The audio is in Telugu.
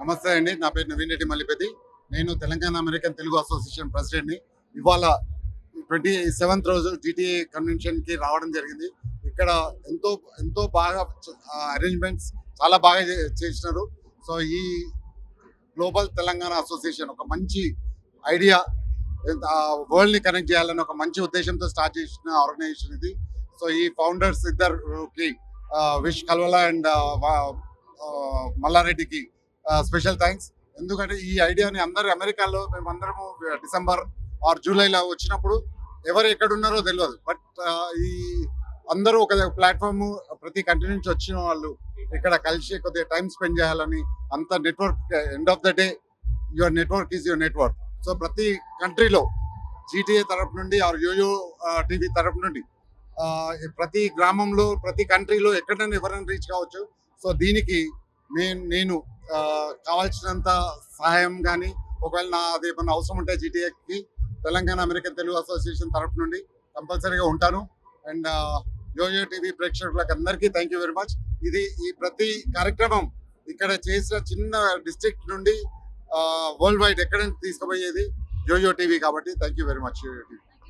నమస్తే అండి. నా పేరు నవీన్ రెడ్డి మల్లిపతి. నేను తెలంగాణ అమెరికన్ తెలుగు అసోసియేషన్ ప్రెసిడెంట్‌ని. ఇవాళ 27th రోజు జీటీఏ కన్వెన్షన్‌కి రావడం జరిగింది. ఇక్కడ ఎంతో ఎంతో బాగా అరేంజ్‌మెంట్స్ చాలా బాగా చేసినారు. సో, ఈ గ్లోబల్ తెలంగాణ అసోసియేషన్ ఒక మంచి ఐడియా, వరల్డ్‌ని కనెక్ట్ చేయాలని ఒక మంచి ఉద్దేశంతో స్టార్ట్ చేసిన ఆర్గనైజేషన్ ఇది. సో, ఈ ఫౌండర్స్ ఇద్దరికి విష్ కల్వల అండ్ మల్లారెడ్డికి స్పెషల్ థ్యాంక్స్. ఎందుకంటే ఈ ఐడియాని అందరూ అమెరికాలో మేమందరము డిసెంబర్ ఆర్ జూలైలో వచ్చినప్పుడు ఎవరు ఎక్కడున్నారో తెలియదు. బట్ ఈ అందరూ ఒక ప్లాట్ఫామ్, ప్రతి కంట్రీ నుంచి వచ్చిన వాళ్ళు ఇక్కడ కలిసి కొద్దిగా టైం స్పెండ్ చేయాలని, అంత network, end of the day your network is your network. So ప్రతి కంట్రీలో జీటీఏ తరపు నుండి ఆర్ యోయో టీవీ తరపు నుండి ప్రతి గ్రామంలో, ప్రతి కంట్రీలో ఎక్కడైనా ఎవరైనా రీచ్ కావచ్చు. సో దీనికి నేను కావాల్సినంత సహాయం కానీ, ఒకవేళ నాది ఏమన్నా అవసరం ఉంటే జీటీఏకి తెలంగాణ అమెరికన్ తెలుగు అసోసియేషన్ తరపు నుండి కంపల్సరీగా ఉంటాను. అండ్ యోయో టీవీ ప్రేక్షకులకు అందరికీ థ్యాంక్ యూ వెరీ మచ్. ఈ ప్రతి కార్యక్రమం ఇక్కడ చేసిన చిన్న డిస్ట్రిక్ట్ నుండి వరల్డ్ వైడ్ ఎక్కడైనా తీసుకుపోయేది యోయో టీవీ కాబట్టి thank you very much YoYo TV.